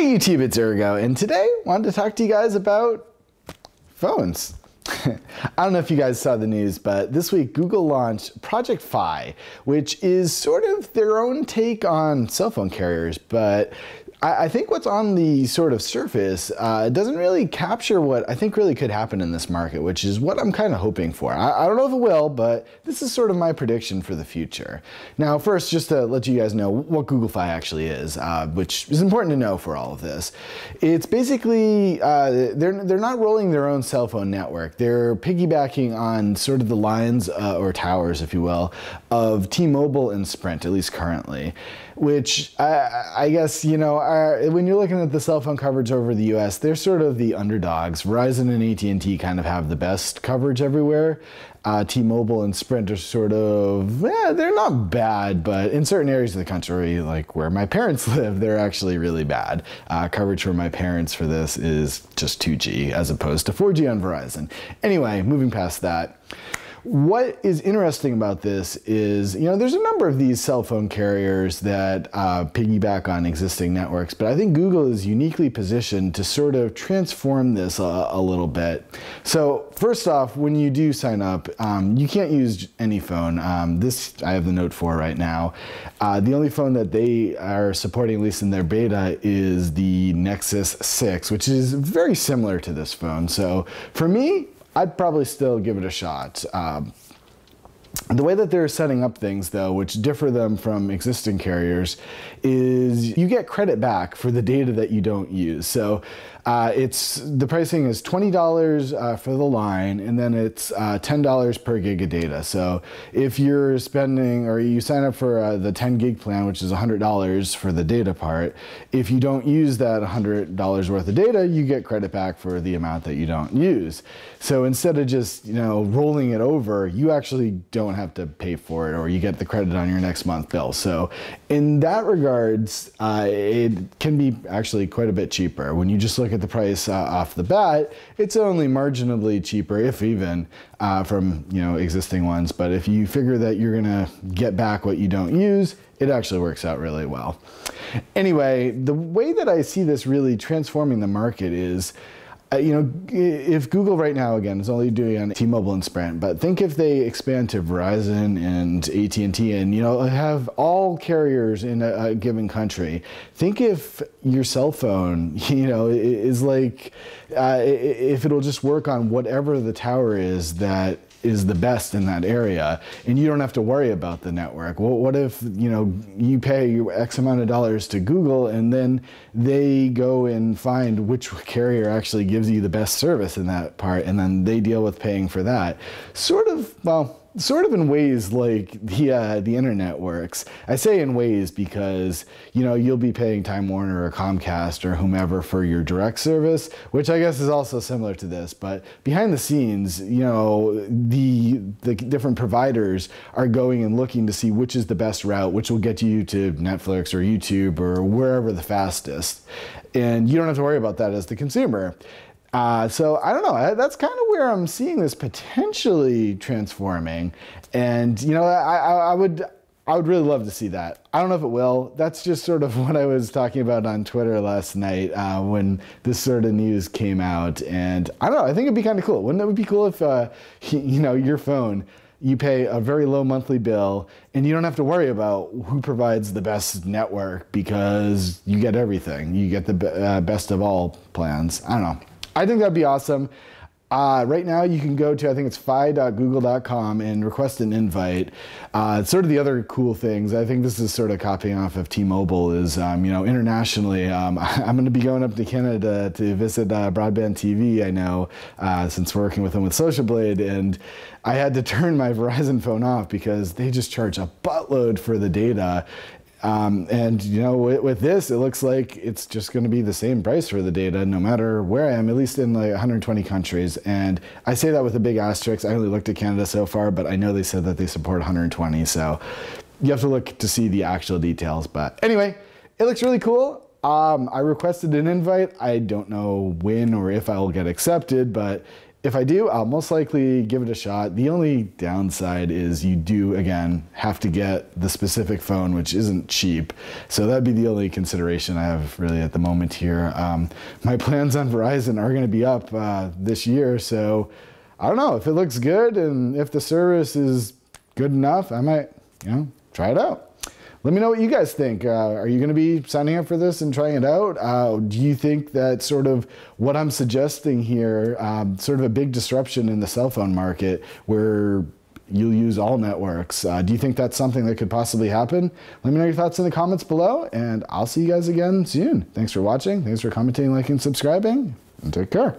Hey YouTube, it's Urgo, and today I wanted to talk to you guys about phones. I don't know if you guys saw the news, but this week Google launched Project Fi, which is sort of their own take on cell phone carriers, but I think what's on the sort of surface doesn't really capture what I think really could happen in this market, which is what I'm kind of hoping for. I don't know if it will, but this is sort of my prediction for the future. Now, first, just to let you guys know what Google Fi actually is, which is important to know for all of this. It's basically, they're not rolling their own cell phone network. They're piggybacking on sort of the lines, or towers, if you will, of T-Mobile and Sprint, at least currently, which I guess, you know, when you're looking at the cell phone coverage over the US, they're sort of the underdogs. Verizon and AT&T kind of have the best coverage everywhere. T-Mobile and Sprint are sort of, they're not bad, but in certain areas of the country, like where my parents live, they're actually really bad. Coverage for my parents for this is just 2G as opposed to 4G on Verizon. Anyway, moving past that. What is interesting about this is, you know, there's a number of these cell phone carriers that piggyback on existing networks, but I think Google is uniquely positioned to sort of transform this a little bit. So first off, when you do sign up, you can't use any phone. This I have the Note 4 right now. The only phone that they are supporting, at least in their beta, is the Nexus 6, which is very similar to this phone. So for me, I'd probably still give it a shot. The way that they're setting up things, though, which differ them from existing carriers, is you get credit back for the data that you don't use. So the pricing is $20 for the line, and then it's $10 per gig of data. So if you're spending, or you sign up for the 10 gig plan, which is $100 for the data part, if you don't use that $100 worth of data, you get credit back for the amount that you don't use. So instead of just, you know, rolling it over, you actually don't have to pay for it, or you get the credit on your next month bill. So in that regards, it can be actually quite a bit cheaper. When you just look at the price off the bat, it's only marginally cheaper, if even, from, you know, existing ones. But if you figure that you're gonna get back what you don't use, it actually works out really well. Anyway, the way that I see this really transforming the market is, you know, if Google right now, again, is only doing on T-Mobile and Sprint, but think if they expand to Verizon and AT&T and, you know, have all carriers in a given country. Think if your cell phone, you know, is like, if it'll just work on whatever the tower is that is the best in that area, and you don't have to worry about the network. Well, what if, you know, you pay X amount of dollars to Google and then they go and find which carrier actually gives you the best service in that part, and then they deal with paying for that. Sort of, well, sort of in ways like the internet works. I say in ways because, you know, you'll be paying Time Warner or Comcast or whomever for your direct service, which I guess is also similar to this. But behind the scenes, you know, the different providers are going and looking to see which is the best route, which will get you to Netflix or YouTube or wherever the fastest. And you don't have to worry about that as the consumer. So I don't know, that's kind of where I'm seeing this potentially transforming. And, you know, I would really love to see that. I don't know if it will. That's just sort of what I was talking about on Twitter last night when this sort of news came out. And I don't know, I think it'd be kind of cool. Wouldn't it be cool if, you know, your phone, you pay a very low monthly bill and you don't have to worry about who provides the best network because you get everything. You get the best of all plans. I don't know. I think that'd be awesome. Right now you can go to, I think it's fi.google.com and request an invite. Sort of the other cool things, I think this is sort of copying off of T-Mobile, is, you know, internationally, I'm going to be going up to Canada to visit Broadband TV, I know, since working with them with Social Blade, and I had to turn my Verizon phone off because they just charge a buttload for the data. And, you know, with this, it looks like it's just going to be the same price for the data no matter where I am, at least in like 120 countries. And I say that with a big asterisk. I only looked at Canada so far, but I know they said that they support 120. So you have to look to see the actual details. But anyway, it looks really cool. I requested an invite. I don't know when or if I will get accepted, but if I do, I'll most likely give it a shot. The only downside is you do, again, have to get the specific phone, which isn't cheap. So that'd be the only consideration I have really at the moment here. My plans on Verizon are going to be up this year, so I don't know. If it looks good and if the service is good enough, I might, try it out. Let me know what you guys think. Are you going to be signing up for this and trying it out? Do you think that sort of what I'm suggesting here, sort of a big disruption in the cell phone market where you'll use all networks, do you think that's something that could possibly happen? Let me know your thoughts in the comments below, and I'll see you guys again soon. Thanks for watching. Thanks for commenting, liking, subscribing, and take care.